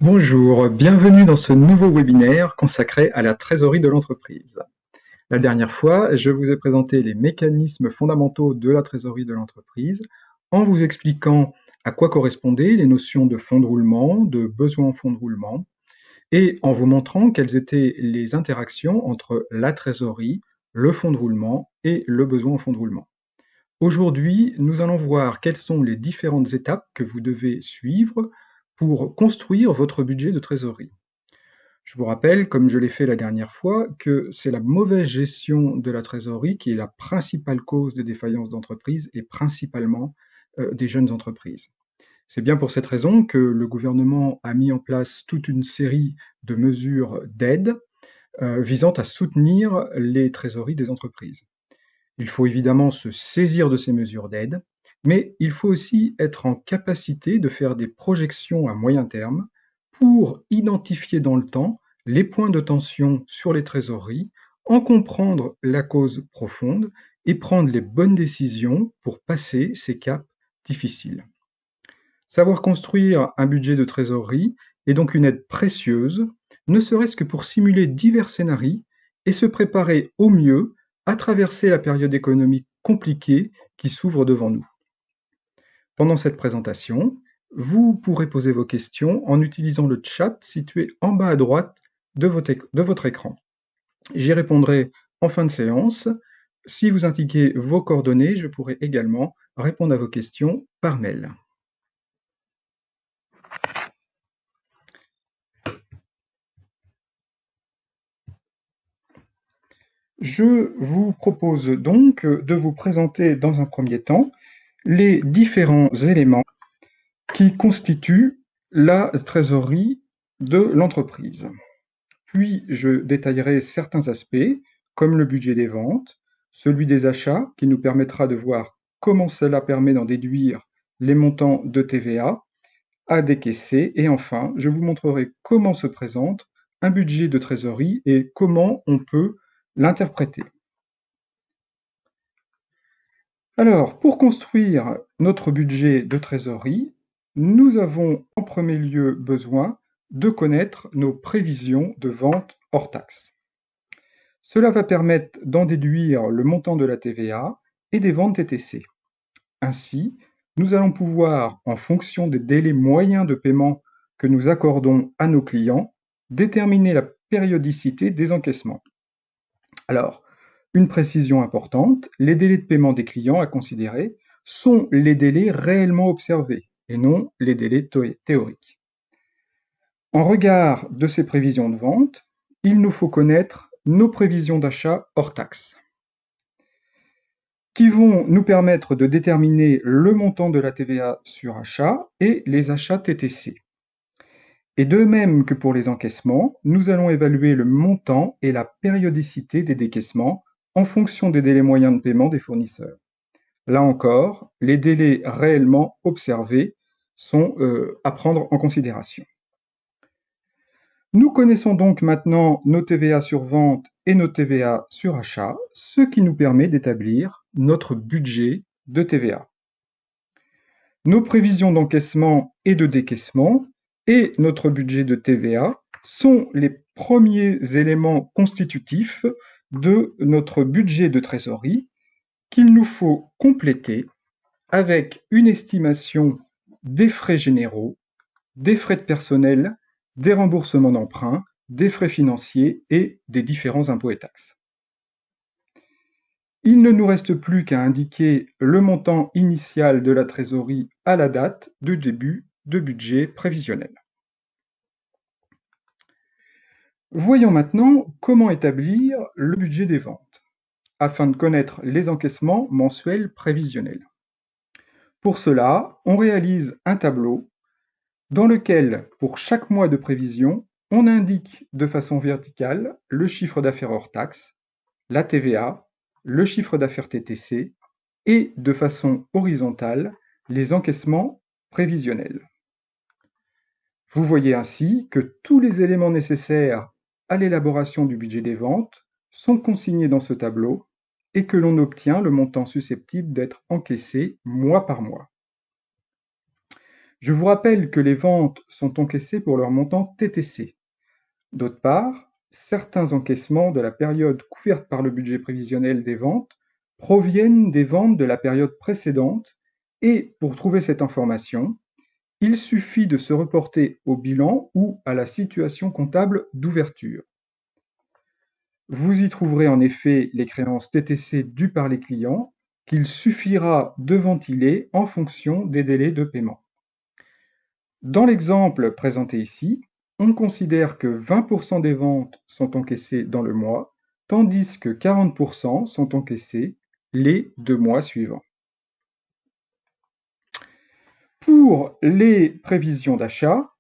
Bonjour, bienvenue dans ce nouveau webinaire consacré à la trésorerie de l'entreprise. La dernière fois, je vous ai présenté les mécanismes fondamentaux de la trésorerie de l'entreprise en vous expliquant à quoi correspondaient les notions de fonds de roulement, de besoin en fonds de roulement, et en vous montrant quelles étaient les interactions entre la trésorerie, le fonds de roulement et le besoin en fonds de roulement. Aujourd'hui, nous allons voir quelles sont les différentes étapes que vous devez suivre pour construire votre budget de trésorerie. Je vous rappelle, comme je l'ai fait la dernière fois, que c'est la mauvaise gestion de la trésorerie qui est la principale cause des défaillances d'entreprise et principalement des jeunes entreprises. C'est bien pour cette raison que le gouvernement a mis en place toute une série de mesures d'aide visant à soutenir les trésoreries des entreprises. Il faut évidemment se saisir de ces mesures d'aide, mais il faut aussi être en capacité de faire des projections à moyen terme pour identifier dans le temps les points de tension sur les trésoreries, en comprendre la cause profonde et prendre les bonnes décisions pour passer ces caps difficiles. Savoir construire un budget de trésorerie est donc une aide précieuse, ne serait-ce que pour simuler divers scénarios et se préparer au mieux à traverser la période économique compliquée qui s'ouvre devant nous. Pendant cette présentation, vous pourrez poser vos questions en utilisant le chat situé en bas à droite de votre écran. J'y répondrai en fin de séance. Si vous indiquez vos coordonnées, je pourrai également répondre à vos questions par mail. Je vous propose donc de vous présenter dans un premier temps les différents éléments qui constituent la trésorerie de l'entreprise. Puis je détaillerai certains aspects, comme le budget des ventes, celui des achats, qui nous permettra de voir comment cela permet d'en déduire les montants de TVA à décaisser, et enfin, je vous montrerai comment se présente un budget de trésorerie et comment on peut l'interpréter. Alors, pour construire notre budget de trésorerie, nous avons en premier lieu besoin de connaître nos prévisions de vente hors taxe. Cela va permettre d'en déduire le montant de la TVA et des ventes TTC. Ainsi, nous allons pouvoir, en fonction des délais moyens de paiement que nous accordons à nos clients, déterminer la périodicité des encaissements. Alors, une précision importante, les délais de paiement des clients à considérer sont les délais réellement observés et non les délais théoriques. En regard de ces prévisions de vente, il nous faut connaître nos prévisions d'achat hors taxe, qui vont nous permettre de déterminer le montant de la TVA sur achat et les achats TTC. Et de même que pour les encaissements, nous allons évaluer le montant et la périodicité des décaissements en fonction des délais moyens de paiement des fournisseurs. Là encore, les délais réellement observés sont à prendre en considération. Nous connaissons donc maintenant nos TVA sur vente et nos TVA sur achat, ce qui nous permet d'établir notre budget de TVA. Nos prévisions d'encaissement et de décaissement et notre budget de TVA sont les premiers éléments constitutifs de notre budget de trésorerie qu'il nous faut compléter avec une estimation des frais généraux, des frais de personnel, des remboursements d'emprunts, des frais financiers et des différents impôts et taxes. Il ne nous reste plus qu'à indiquer le montant initial de la trésorerie à la date de début de budget prévisionnel. Voyons maintenant comment établir le budget des ventes, afin de connaître les encaissements mensuels prévisionnels. Pour cela, on réalise un tableau dans lequel, pour chaque mois de prévision, on indique de façon verticale le chiffre d'affaires hors taxe, la TVA, le chiffre d'affaires TTC et de façon horizontale les encaissements prévisionnels. Vous voyez ainsi que tous les éléments nécessaires à l'élaboration du budget des ventes sont consignés dans ce tableau et que l'on obtient le montant susceptible d'être encaissé mois par mois. Je vous rappelle que les ventes sont encaissées pour leur montant TTC. D'autre part, certains encaissements de la période couverte par le budget prévisionnel des ventes proviennent des ventes de la période précédente et pour trouver cette information, il suffit de se reporter au bilan ou à la situation comptable d'ouverture. Vous y trouverez en effet les créances TTC dues par les clients qu'il suffira de ventiler en fonction des délais de paiement. Dans l'exemple présenté ici, on considère que 20% des ventes sont encaissées dans le mois, tandis que 40% sont encaissées les 2 mois suivants. Pour les prévisions d'achat,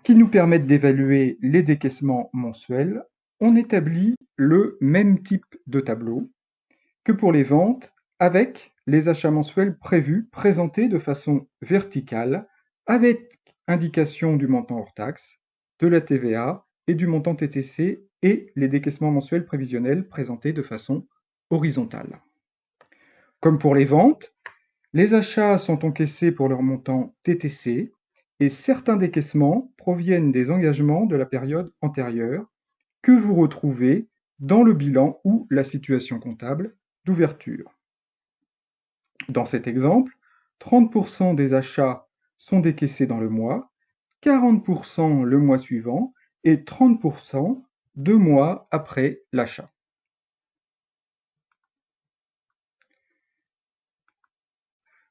qui nous permettent d'évaluer les décaissements mensuels, on établit le même type de tableau que pour les ventes avec les achats mensuels prévus présentés de façon verticale avec indication du montant hors taxe, de la TVA et du montant TTC et les décaissements mensuels prévisionnels présentés de façon horizontale. Comme pour les ventes, les achats sont encaissés pour leur montant TTC et certains décaissements proviennent des engagements de la période antérieure que vous retrouvez dans le bilan ou la situation comptable d'ouverture. Dans cet exemple, 30% des achats sont décaissés dans le mois, 40% le mois suivant et 30% 2 mois après l'achat.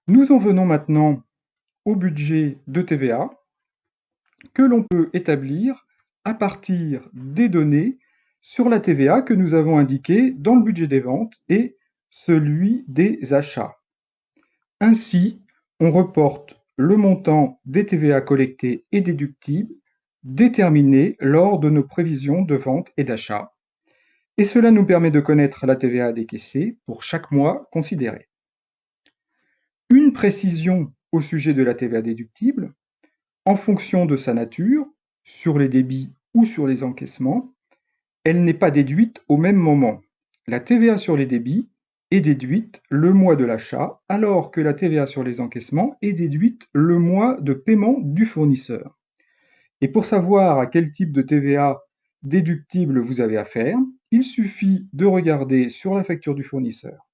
Nous en venons maintenant au budget de TVA que l'on peut établir à partir des données sur la TVA que nous avons indiquées dans le budget des ventes et celui des achats. Ainsi, on reporte le montant des TVA collectés et déductibles déterminé lors de nos prévisions de vente et d'achat, et cela nous permet de connaître la TVA décaissée pour chaque mois considéré. Une précision au sujet de la TVA déductible, en fonction de sa nature, sur les débits ou sur les encaissements, elle n'est pas déduite au même moment. La TVA sur les débits est déduite le mois de l'achat, alors que la TVA sur les encaissements est déduite le mois de paiement du fournisseur. Et pour savoir à quel type de TVA déductible vous avez affaire, il suffit de regarder sur la facture du fournisseur.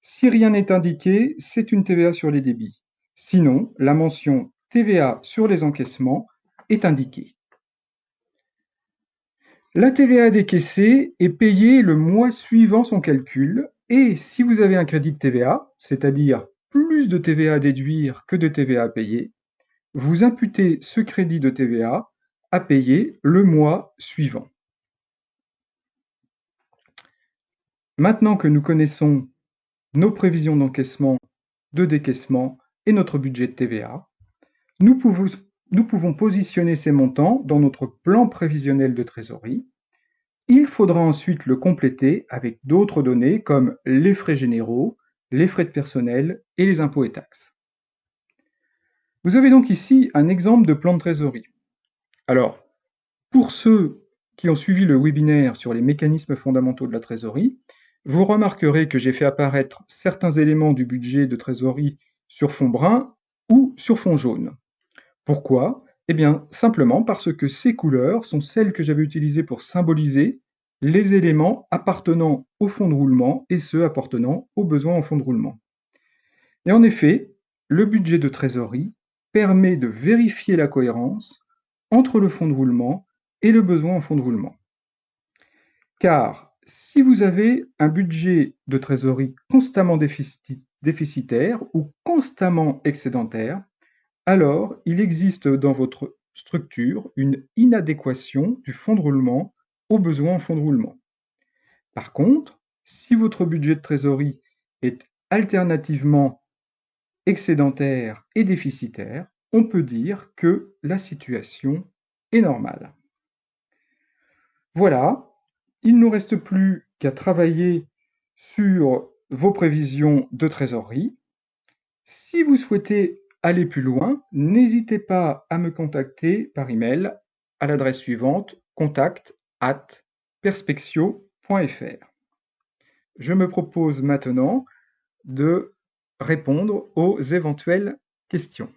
Si rien n'est indiqué, c'est une TVA sur les débits. Sinon, la mention TVA sur les encaissements est indiquée. La TVA décaissée est payée le mois suivant son calcul et si vous avez un crédit de TVA, c'est-à-dire plus de TVA à déduire que de TVA à payer, vous imputez ce crédit de TVA à payer le mois suivant. Maintenant que nous connaissons nos prévisions d'encaissement, de décaissement et notre budget de TVA, nous pouvons positionner ces montants dans notre plan prévisionnel de trésorerie. Il faudra ensuite le compléter avec d'autres données comme les frais généraux, les frais de personnel et les impôts et taxes. Vous avez donc ici un exemple de plan de trésorerie. Alors, pour ceux qui ont suivi le webinaire sur les mécanismes fondamentaux de la trésorerie, vous remarquerez que j'ai fait apparaître certains éléments du budget de trésorerie sur fond brun ou sur fond jaune. Pourquoi? Eh bien, simplement parce que ces couleurs sont celles que j'avais utilisées pour symboliser les éléments appartenant au fonds de roulement et ceux appartenant aux besoins en fonds de roulement. Et en effet, le budget de trésorerie permet de vérifier la cohérence entre le fonds de roulement et le besoin en fonds de roulement. Car si vous avez un budget de trésorerie constamment déficitaire ou constamment excédentaire, alors il existe dans votre structure une inadéquation du fonds de roulement aux besoins en fonds de roulement. Par contre, si votre budget de trésorerie est alternativement excédentaire et déficitaire, on peut dire que la situation est normale. Voilà, il ne nous reste plus qu'à travailler sur vos prévisions de trésorerie. Si vous souhaitez aller plus loin, n'hésitez pas à me contacter par email à l'adresse suivante contact@perspexio.fr. Je me propose maintenant de répondre aux éventuelles questions.